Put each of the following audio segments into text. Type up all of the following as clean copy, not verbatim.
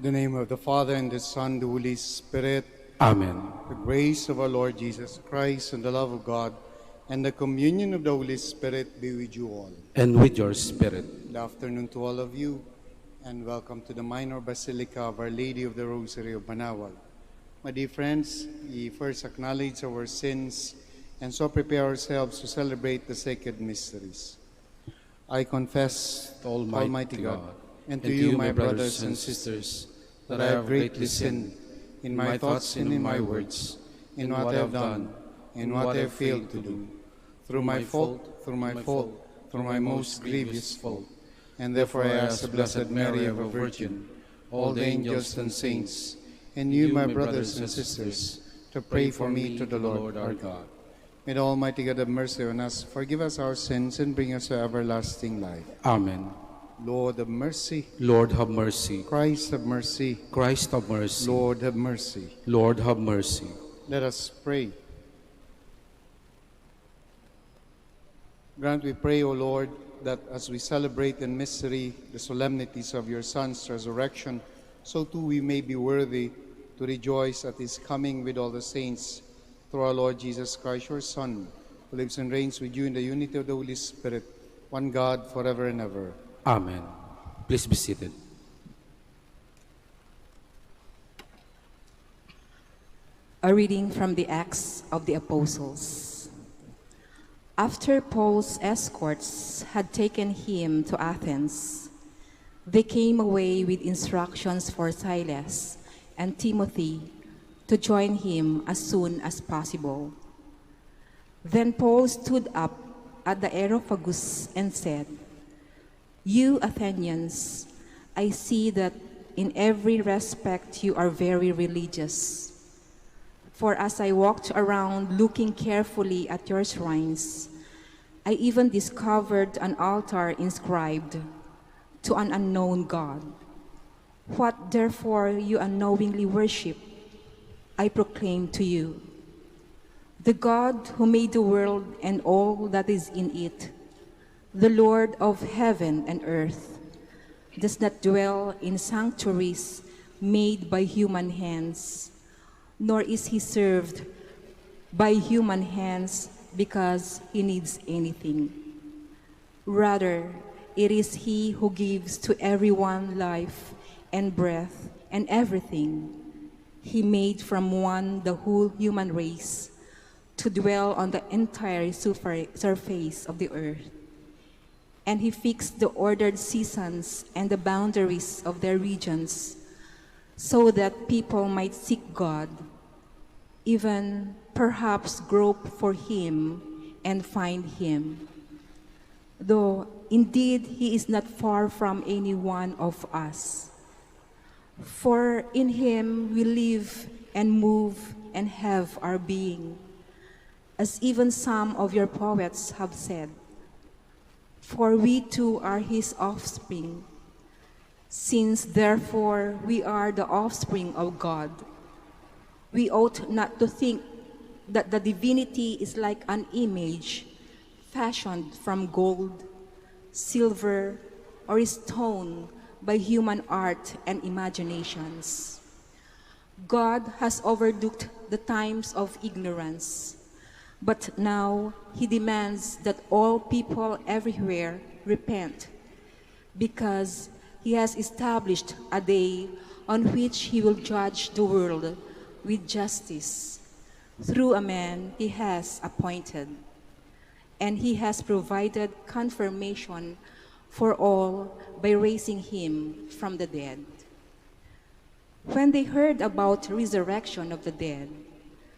In the name of the Father, and the Son, and the Holy Spirit. Amen. The grace of our Lord Jesus Christ, and the love of God, and the communion of the Holy Spirit be with you all. And with your spirit. Good afternoon to all of you, and welcome to the Minor Basilica of Our Lady of the Rosary of Manaoag. My dear friends, we first acknowledge our sins and so prepare ourselves to celebrate the sacred mysteries. I confess To Almighty God, and to you, my brothers and sisters, that I have greatly sinned in my thoughts and in my words, in what I have done, and what I have failed to do, through my fault, through my most grievous fault. And therefore I ask the Blessed Mary, ever Virgin, all the angels and saints, and you, my brothers and sisters, to pray for me to the Lord our God. May the Almighty God have mercy on us, forgive us our sins, and bring us to everlasting life. Amen. Lord have mercy. Lord have mercy. Christ have mercy. Christ have mercy. Lord have mercy. Lord have mercy. Let us pray. Grant, we pray, O Lord, that as we celebrate in mystery the solemnities of your Son's resurrection, so too we may be worthy to rejoice at his coming with all the saints, through our Lord Jesus Christ, your Son, who lives and reigns with you in the unity of the Holy Spirit, one God, forever and ever. Amen. Please be seated. A reading from the Acts of the Apostles. After Paul's escorts had taken him to Athens, they came away with instructions for Silas and Timothy to join him as soon as possible. Then Paul stood up at the Areopagus and said, "You Athenians, I see that in every respect you are very religious. For as I walked around looking carefully at your shrines, I even discovered an altar inscribed, 'To an unknown God.' What therefore you unknowingly worship, I proclaim to you. The God who made the world and all that is in it, the Lord of heaven and earth, does not dwell in sanctuaries made by human hands, nor is he served by human hands because he needs anything. Rather, it is he who gives to everyone life and breath and everything. He made from one the whole human race to dwell on the entire surface of the earth. And he fixed the ordered seasons and the boundaries of their regions so that people might seek God, even perhaps grope for him and find him. Though indeed he is not far from any one of us. For in him we live and move and have our being, as even some of your poets have said. For we too are his offspring. Since therefore we are the offspring of God, we ought not to think that the divinity is like an image fashioned from gold, silver, or stone by human art and imaginations. God has overlooked the times of ignorance, but now he demands that all people everywhere repent, because he has established a day on which he will judge the world with justice through a man he has appointed. And he has provided confirmation for all by raising him from the dead. When they heard about the resurrection of the dead,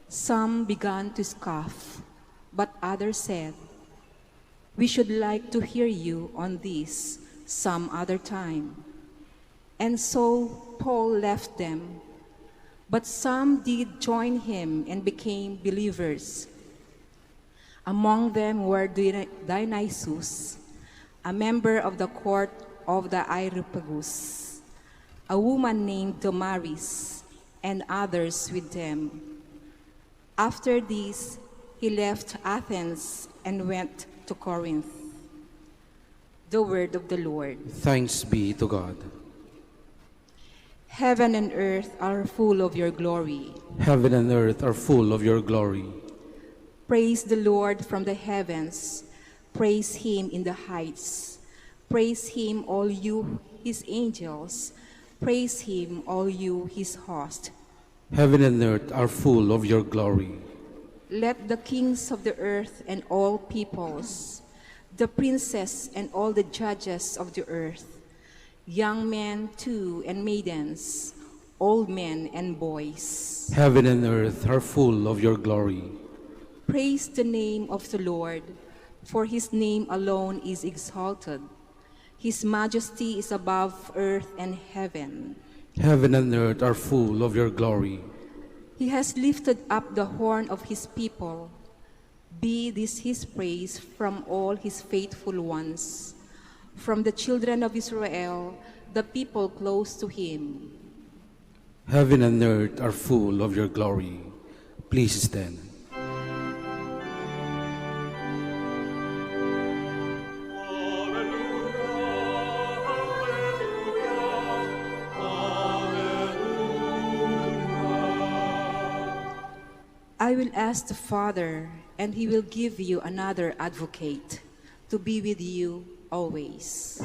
some began to scoff, but others said, "We should like to hear you on this some other time." And so Paul left them, but some did join him and became believers. Among them were Dionysus, a member of the court of the Areopagus, a woman named Damaris, and others with them. After this, he left Athens and went to Corinth. The word of the Lord. Thanks be to God. Heaven and earth are full of your glory. Heaven and earth are full of your glory. Praise the Lord from the heavens. Praise him in the heights. Praise him, all you his angels. Praise him, all you his host. Heaven and earth are full of your glory. Let the kings of the earth and all peoples, the princes and all the judges of the earth, young men too and maidens, old men and boys. Heaven and earth are full of your glory. Praise the name of the Lord, for his name alone is exalted. His majesty is above earth and heaven. Heaven and earth are full of your glory. He has lifted up the horn of his people. Be this his praise from all his faithful ones, from the children of Israel, the people close to him. Heaven and earth are full of your glory. Please stand. I will ask the Father, and he will give you another advocate to be with you always.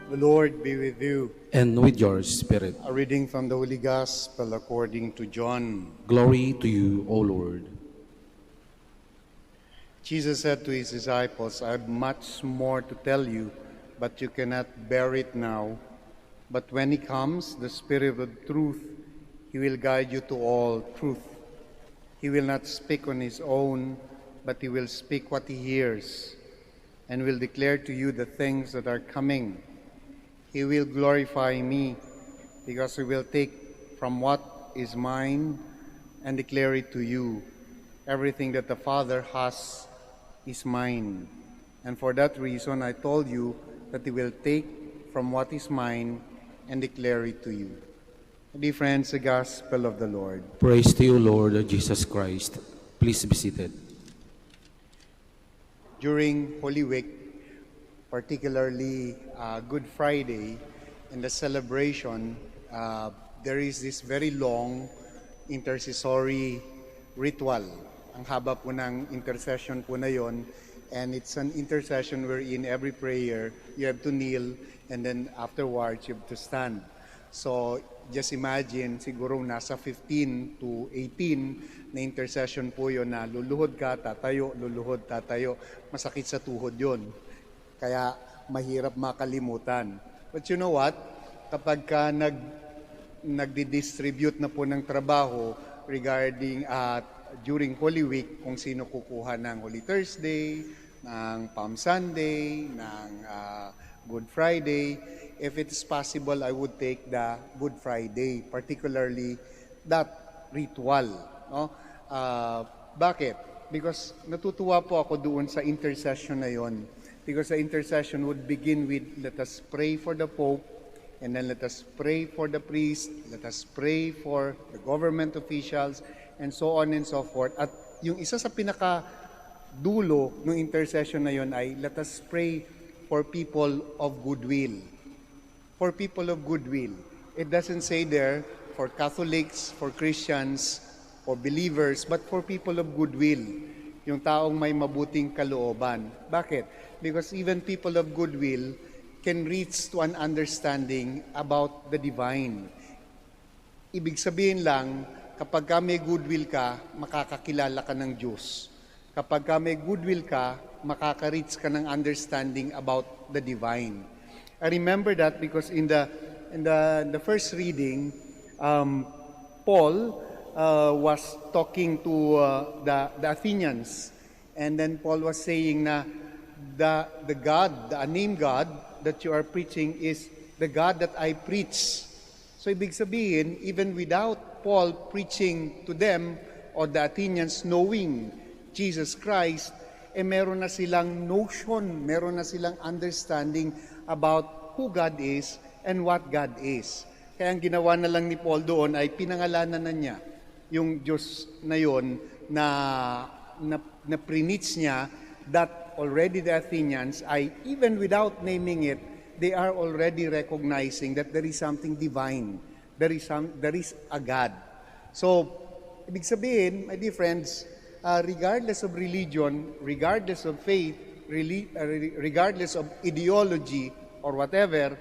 The Lord be with you. And with your spirit. A reading from the Holy Gospel according to John. Glory to you, O Lord. Jesus said to his disciples, I have much more to tell you, but you cannot bear it now. But when he comes, the Spirit of truth, he will guide you to all truth. He will not speak on his own, but he will speak what he hears, and will declare to you the things that are coming. He will glorify me, because he will take from what is mine and declare it to you. Everything that the Father has is mine. And for that reason I told you that he will take from what is mine and declare it to you. Dear friends, the Gospel of the Lord. Praise to you, Lord Jesus Christ. Please be seated. During Holy Week, particularly Good Friday, and the celebration, there is this very long intercessory ritual. Ang haba po ng intercession po na yon, and it's an intercession wherein every prayer you have to kneel, and then afterwards you have to stand. So just imagine, siguro nasa 15 to 18 na intercession po yon, na luluhod ka, tatayo, luluhod, tatayo. Masakit sa tuhod yon, kaya mahirap makalimutan. But you know what? Kapag ka nagdi-distribute na po ng trabaho regarding during Holy Week, kung sino kukuha ng Holy Thursday, ng Palm Sunday, ng Good Friday, if it's possible, I would take the Good Friday, particularly that ritual. No? Bakit? Because natutuwa po ako doon sa intercession na yon. Because the intercession would begin with, let us pray for the Pope, and then let us pray for the priest, let us pray for the government officials, and so on and so forth. At yung isa sa pinaka-dulo ng intercession na yon ay, let us pray for people of goodwill. For people of goodwill. It doesn't say there for Catholics, for Christians, or believers, but for people of goodwill. Yung taong may mabuting kalooban. Bakit? Because even people of goodwill can reach to an understanding about the divine. Ibig sabihin lang, kapag ka may goodwill ka, makakakilala ka ng Diyos. Kapag ka may goodwill ka, makaka-reach ka ng understanding about the divine. I remember that because in the first reading, Paul was talking to the Athenians, and then Paul was saying na the God, the unnamed God that you are preaching is the God that I preach. So ibig sabihin, even without Paul preaching to them or the Athenians knowing Jesus Christ, meron na silang notion, meron na silang understanding about who God is and what God is. Kaya ang ginawa na lang ni Paul doon ay pinangalanan na niya yung Diyos na yon na preach niya, that already the Athenians, even without naming it, they are already recognizing that there is something divine. There is a God. So, ibig sabihin, my dear friends, regardless of religion, regardless of faith, regardless of ideology or whatever,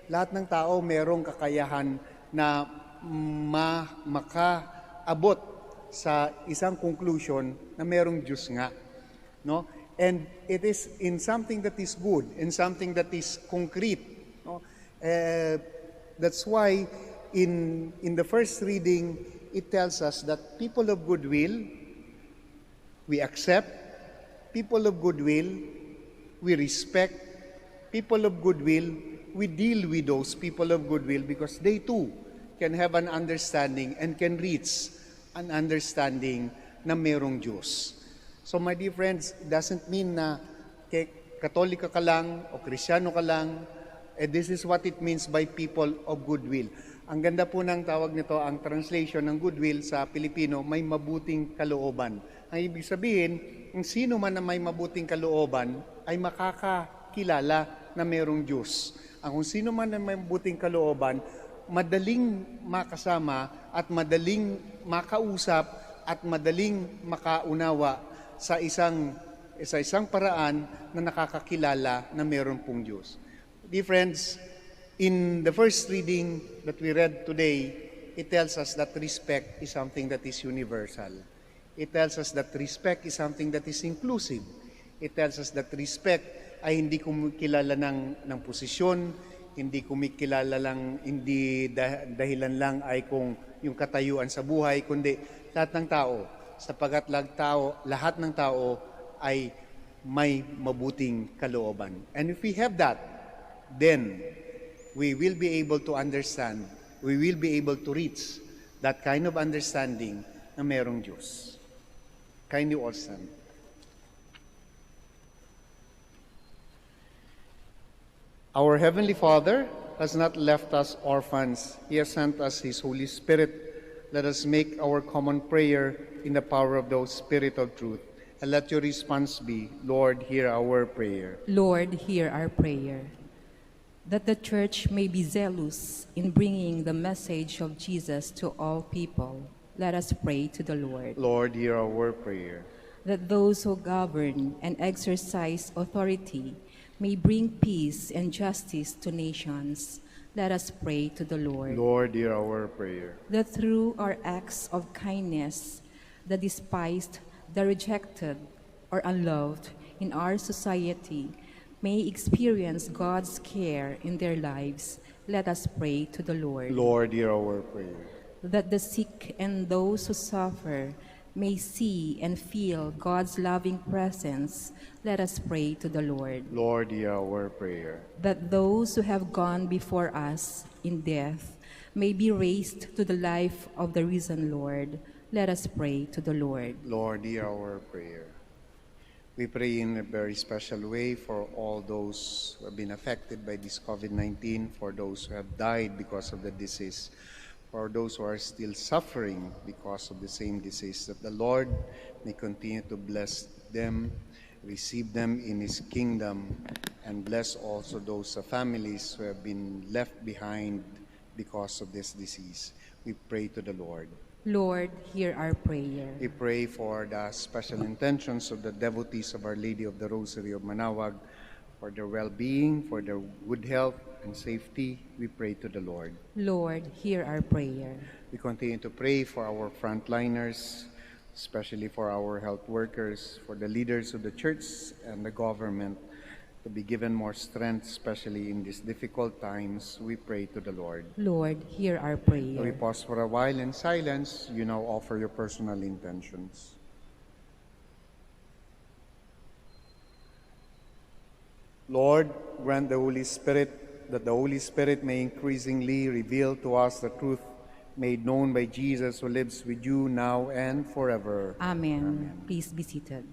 lahat ng tao merong kakayahan na makaabot sa isang conclusion na merong Diyos nga. No? And it is in something that is good, in something that is concrete. No? That's why in the first reading, it tells us that people of goodwill, we accept, people of goodwill, we respect, people of goodwill, we deal with those people of goodwill because they too can have an understanding and can reach an understanding na merong Diyos. So my dear friends, it doesn't mean na Katolika ka lang o Krisyano ka lang, this is what it means by people of goodwill. Ang ganda po ng tawag nito, ang translation ng goodwill sa Pilipino, may mabuting kalooban. Ang ibig sabihin, kung sino man na may mabuting kalooban ay makakakilala na merong Diyos. Ang kung sino man na may mabuting kalooban, madaling makasama at madaling makausap at madaling makaunawa sa isang paraan na nakakakilala na meron pong Diyos. Dear friends, in the first reading that we read today, it tells us that respect is something that is universal. It tells us that respect is something that is inclusive. It tells us that respect ay hindi kumikilala ng posisyon, hindi kumikilala lang, hindi dahilan lang ay kung yung katayuan sa buhay, kundi lahat ng tao, sapagkat lahat ng tao ay may mabuting kalooban. And if we have that, then we will be able to understand, we will be able to reach that kind of understanding na merong Diyos. Kindly all stand. Our Heavenly Father has not left us orphans. He has sent us His Holy Spirit. Let us make our common prayer in the power of the Spirit of truth. And let your response be, Lord, hear our prayer. Lord, hear our prayer. That the Church may be zealous in bringing the message of Jesus to all people, let us pray to the Lord. Lord, hear our prayer. That those who govern and exercise authority may bring peace and justice to nations, let us pray to the Lord. Lord, hear our prayer. That through our acts of kindness, the despised, the rejected, or unloved in our society may experience God's care in their lives, let us pray to the Lord. Lord, hear our prayer. That the sick and those who suffer may see and feel God's loving presence, let us pray to the Lord. Lord, hear our prayer. That those who have gone before us in death may be raised to the life of the risen Lord, let us pray to the Lord. Lord, hear our prayer. We pray in a very special way for all those who have been affected by this COVID-19, for those who have died because of the disease, for those who are still suffering because of the same disease, that the Lord may continue to bless them, receive them in His kingdom, and bless also those families who have been left behind because of this disease. We pray to the Lord. Lord, hear our prayer. We pray for the special intentions of the devotees of Our Lady of the Rosary of Manaoag, for their well-being, for their good health and safety. We pray to the Lord. Lord, hear our prayer. We continue to pray for our frontliners, especially for our health workers, for the leaders of the church and the government, to be given more strength, especially in these difficult times. We pray to the Lord. Lord, hear our prayer. We pause for a while in silence. You now offer your personal intentions. Lord, grant the Holy Spirit, that the Holy Spirit may increasingly reveal to us the truth made known by Jesus, who lives with you now and forever. Amen. Amen. Please be seated.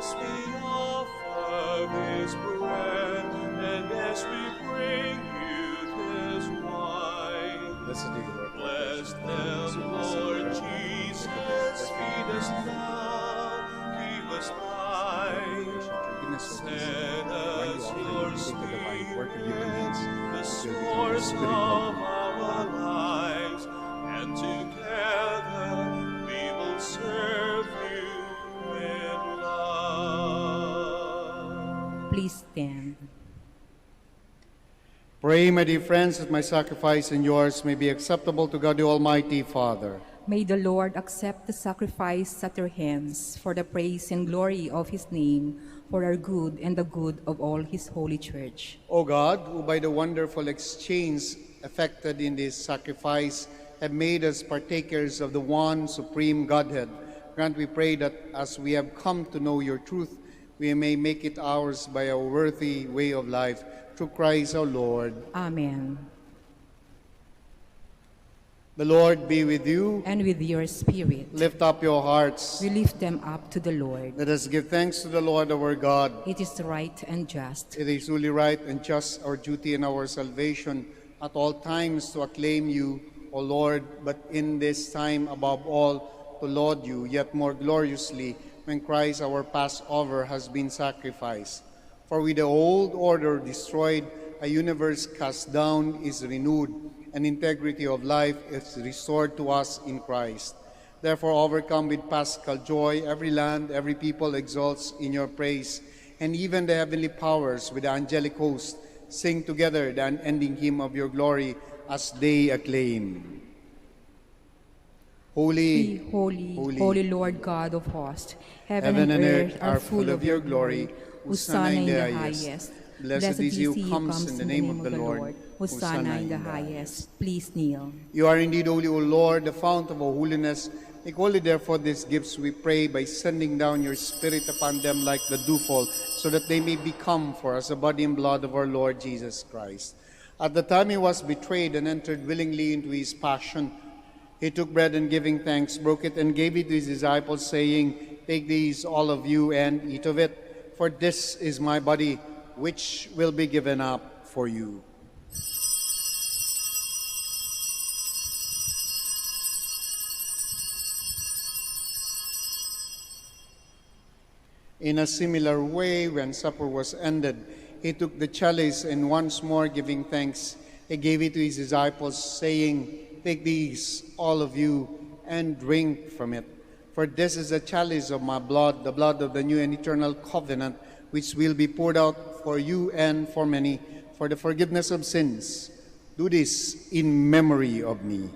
as we offer this bread and as we bring you this wine. Blessed be the Lord. Bless them, Lord Jesus, feed us now, give us life. Send us your Spirit, the source of our lives, and together we will serve you with love. Please stand. Pray, my dear friends, that my sacrifice and yours may be acceptable to God the Almighty Father. May the Lord accept the sacrifice at your hands for the praise and glory of his name, for our good and the good of all his holy church. O God, who by the wonderful exchange effected in this sacrifice have made us partakers of the one supreme Godhead, grant, we pray, that as we have come to know your truth, we may make it ours by a worthy way of life, through Christ our Lord. Amen. The Lord be with you. And with your spirit. Lift up your hearts. We lift them up to the Lord. Let us give thanks to the Lord our God. It is right and just. It is truly right and just, our duty and our salvation, at all times to acclaim you, O Lord, but in this time above all to laud you, yet more gloriously when Christ our Passover has been sacrificed. For with the old order destroyed, a universe cast down is renewed, and integrity of life is restored to us in Christ. Therefore, overcome with paschal joy, every land, every people exalts in your praise, and even the heavenly powers with the angelic host sing together the unending hymn of your glory as they acclaim. Holy, Holy, holy, holy Lord God of hosts, heaven and earth are full of your glory. Hosanna in the highest. Blessed is he who comes in the name of the Lord. Hosanna in the highest. Please kneel. You are indeed holy, O Lord, the fount of all holiness. Make holy, therefore, these gifts, we pray, by sending down your Spirit upon them like the dewfall, so that they may become for us the body and blood of our Lord Jesus Christ. At the time he was betrayed and entered willingly into his passion, he took bread and, giving thanks, broke it and gave it to his disciples, saying, "Take these, all of you, and eat of it, for this is my body, which will be given up for you." In a similar way, when supper was ended, he took the chalice and once more giving thanks, he gave it to his disciples, saying, "Take these, all of you, and drink from it. For this is the chalice of my blood, the blood of the new and eternal covenant, which will be poured out for you and for many, for the forgiveness of sins. Do this in memory of me."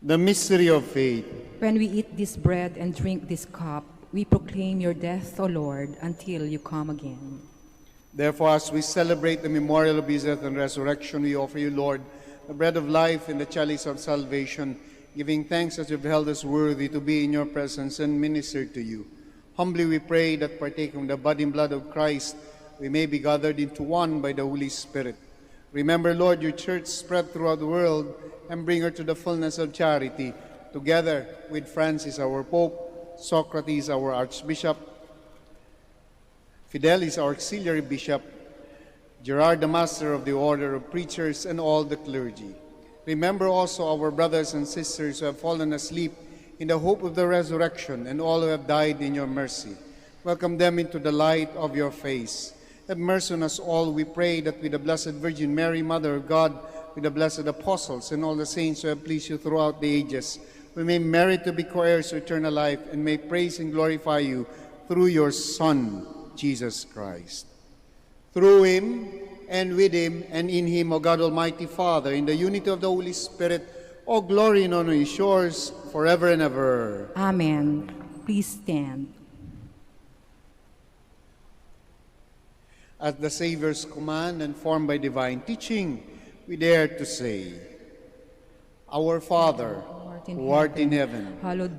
The mystery of faith. When we eat this bread and drink this cup, we proclaim your death, O Lord, until you come again. Therefore, as we celebrate the memorial of his death and resurrection, we offer you, Lord, the bread of life and the chalice of salvation, giving thanks as you've held us worthy to be in your presence and minister to you. Humbly we pray that, partaking of the body and blood of Christ, we may be gathered into one by the Holy Spirit. Remember, Lord, your church spread throughout the world, and bring her to the fullness of charity, together with Francis, our Pope, Socrates, our Archbishop, Fidelis, our Auxiliary Bishop, Gerard, the Master of the Order of Preachers, and all the clergy. Remember also our brothers and sisters who have fallen asleep in the hope of the resurrection, and all who have died in your mercy. Welcome them into the light of your face. Have mercy on us all, we pray, that with the Blessed Virgin Mary, Mother of God, with the blessed apostles and all the saints who have pleased you throughout the ages, we may merit to be co-heirs to eternal life, and may praise and glorify you through your Son, Jesus Christ. Through him, and with him, and in him, O God Almighty Father, in the unity of the Holy Spirit, all glory and honor is yours forever and ever. Amen. Please stand. At the Savior's command and formed by divine teaching, we dare to say, Our Father, who art in heaven, hallowed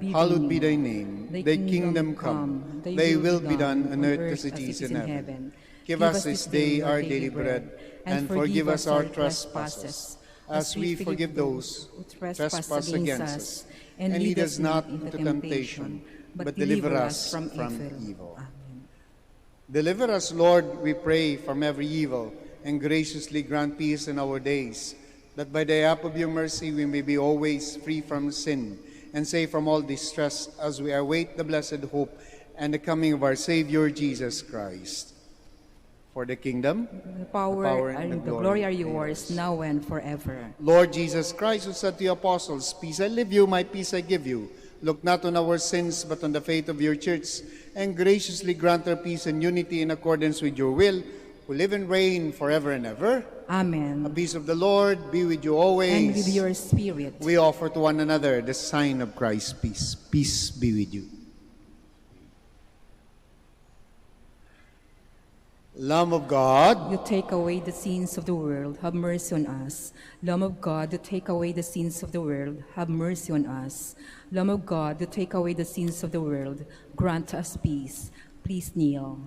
be thy name. Thy kingdom come, thy will be done on earth as it is in heaven. Give us this day our daily bread, and forgive us our trespasses, as we forgive those who trespass against us. And lead us not into temptation, but deliver us from evil. Amen. Deliver us, Lord, we pray, from every evil, and graciously grant peace in our days, that by the help of your mercy we may be always free from sin and safe from all distress, as we await the blessed hope and the coming of our Savior Jesus Christ. For the kingdom, The power and the glory are yours, now and forever. Lord Jesus Christ, who said to the apostles, "Peace I leave you, my peace I give you," look not on our sins, but on the faith of your church, and graciously grant her peace and unity in accordance with your will, who live and reign forever and ever. Amen. The peace of the Lord be with you always. And with your spirit. We offer to one another the sign of Christ's peace. Peace be with you. Lamb of God, You take away the sins of the world, have mercy on us. Lamb of God, you take away the sins of the world, have mercy on us. Lamb of God, you take away the sins of the world, grant us peace. Please kneel.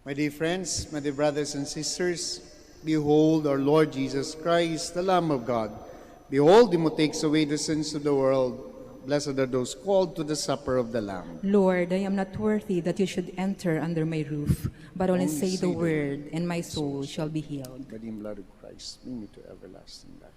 my dear friends, my dear brothers and sisters, behold our Lord Jesus Christ, the Lamb of God. Behold him who takes away the sins of the world. Blessed are those called to the supper of the Lamb. Lord, I am not worthy that you should enter under my roof, but only say the word, and my soul shall be healed. By the blood of Christ, bring me to everlasting life.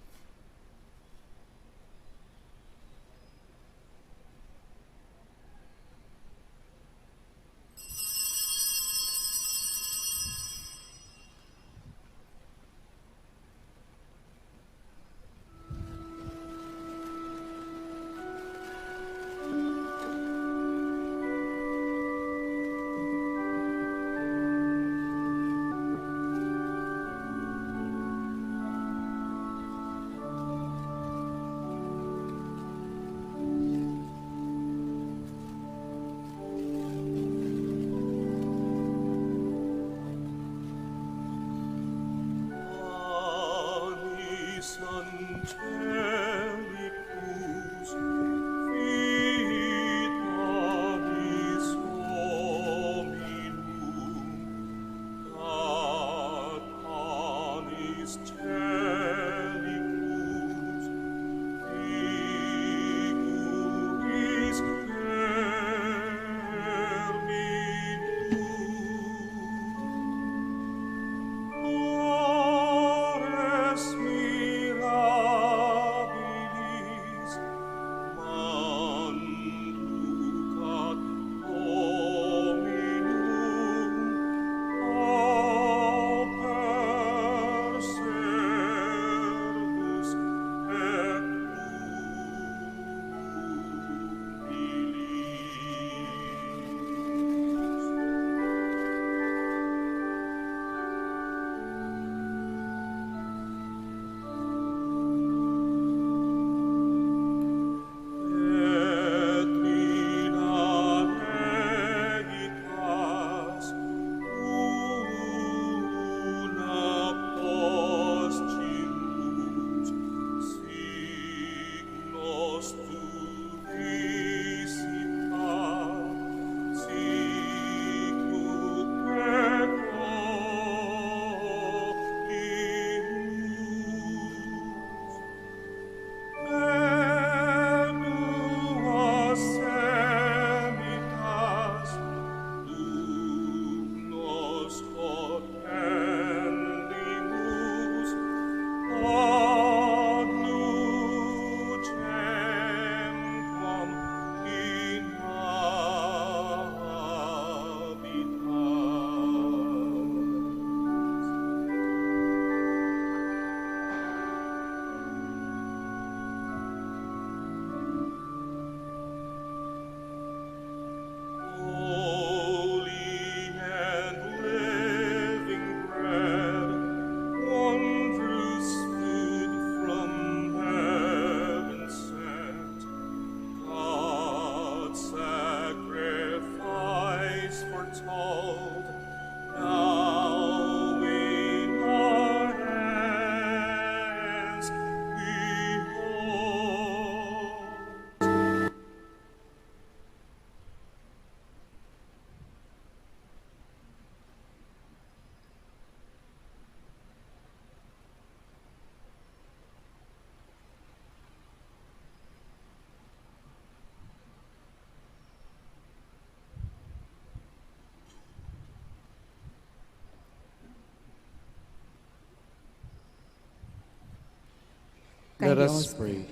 Let Kindly us all pray.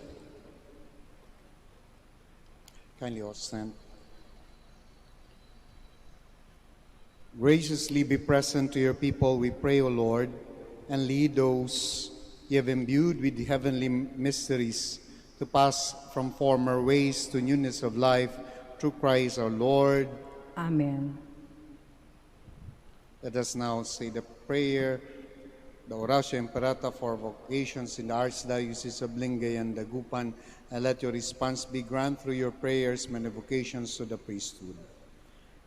Kindly all stand. Graciously be present to your people, we pray, O Lord, and lead those you have imbued with the heavenly mysteries to pass from former ways to newness of life through Christ our Lord. Amen. Let us now say the prayer, the Oratio Imperata for vocations in the Archdiocese of Lingay and Dagupan, and let your response be granted through your prayers many vocations to the priesthood.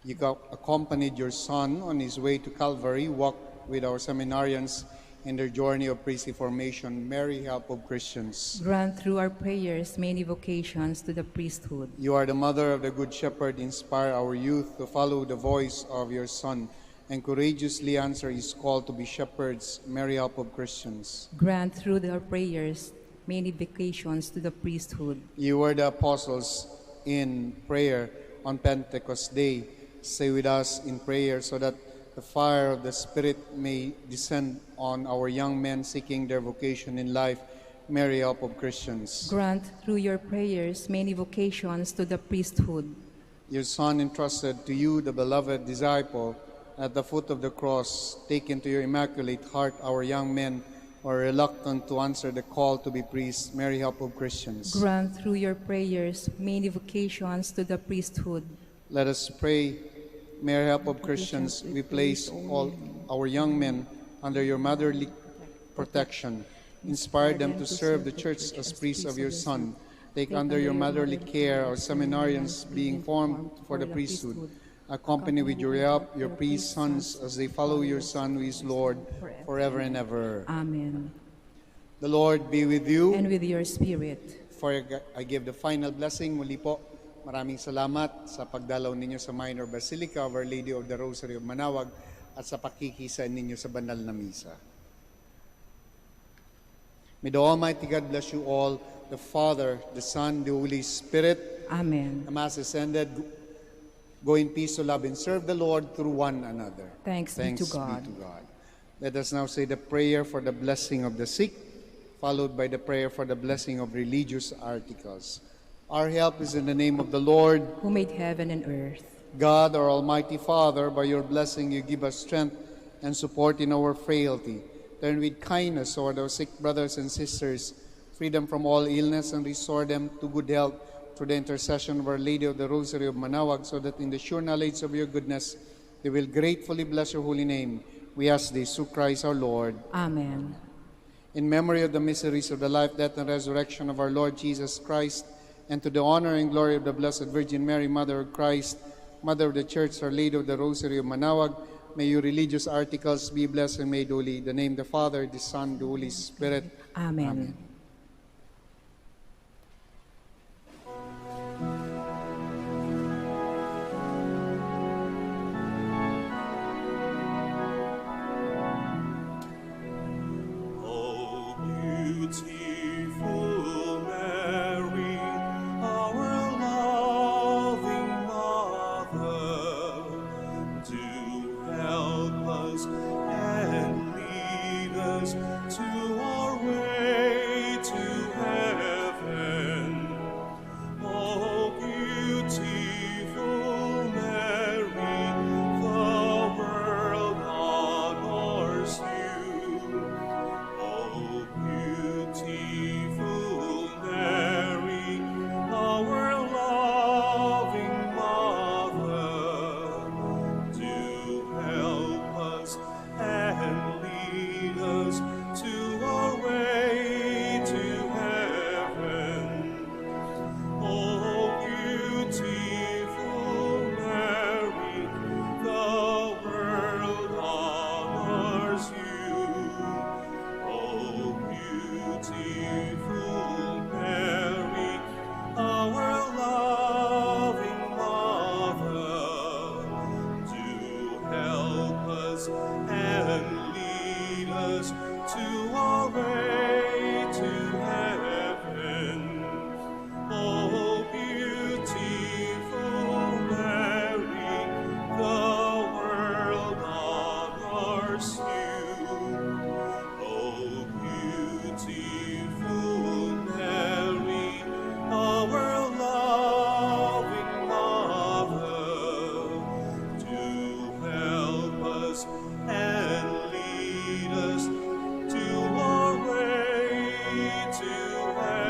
You accompanied your Son on his way to Calvary, walked with our seminarians in their journey of priestly formation. Mary, help of Christians. Grant through our prayers many vocations to the priesthood. You are the mother of the Good Shepherd. Inspire our youth to follow the voice of your Son and courageously answer his call to be shepherds. Mary, help of Christians. Grant through our prayers many vocations to the priesthood. You were the apostles in prayer on Pentecost Day. Stay with us in prayer so that the fire of the Spirit may descend on our young men seeking their vocation in life. Mary, help of Christians. Grant through your prayers many vocations to the priesthood. Your Son entrusted to you, the beloved disciple, at the foot of the cross. Take into your immaculate heart our young men who are reluctant to answer the call to be priests. Mary, help of Christians. Grant through your prayers many vocations to the priesthood. Let us pray. Mary, help of Christians, we place all our young men under your motherly protection. Inspire them to serve the Church as priests of your Son. Take under your motherly care our seminarians being formed for the priesthood. Accompany with your help your priest sons as they follow your Son, who is Lord, forever and ever. Amen. The Lord be with you. And with your spirit. For I give the final blessing. Muli po, maraming salamat sa pagdalaw ninyo sa Minor Basilica of Our Lady of the Rosary of Manaoag at sa pakikisa ninyo sa banal na misa. May the Almighty God bless you all, the Father, the Son, the Holy Spirit. Amen. The Mass is ended. Go in peace to love and serve the Lord through one another. Thanks be to God. Let us now say the prayer for the blessing of the sick, followed by the prayer for the blessing of religious articles. Our help is in the name of the Lord, who made heaven and earth. God, our Almighty Father, by your blessing you give us strength and support in our frailty. Turn with kindness toward our sick brothers and sisters, freedom from all illness, and restore them to good health through the intercession of Our Lady of the Rosary of Manaoag, so that in the sure knowledge of your goodness they will gratefully bless your holy name. We ask this through Christ our Lord. Amen. In memory of the mysteries of the life, death, and resurrection of our Lord Jesus Christ, and to the honor and glory of the Blessed Virgin Mary, Mother of Christ, Mother of the Church, Our Lady of the Rosary of Manaoag, may your religious articles be blessed and made holy. In the name of the Father, the Son, the Holy Spirit. Amen. Amen. Beautiful Mary, our loving Mother, do help us and lead us to our way and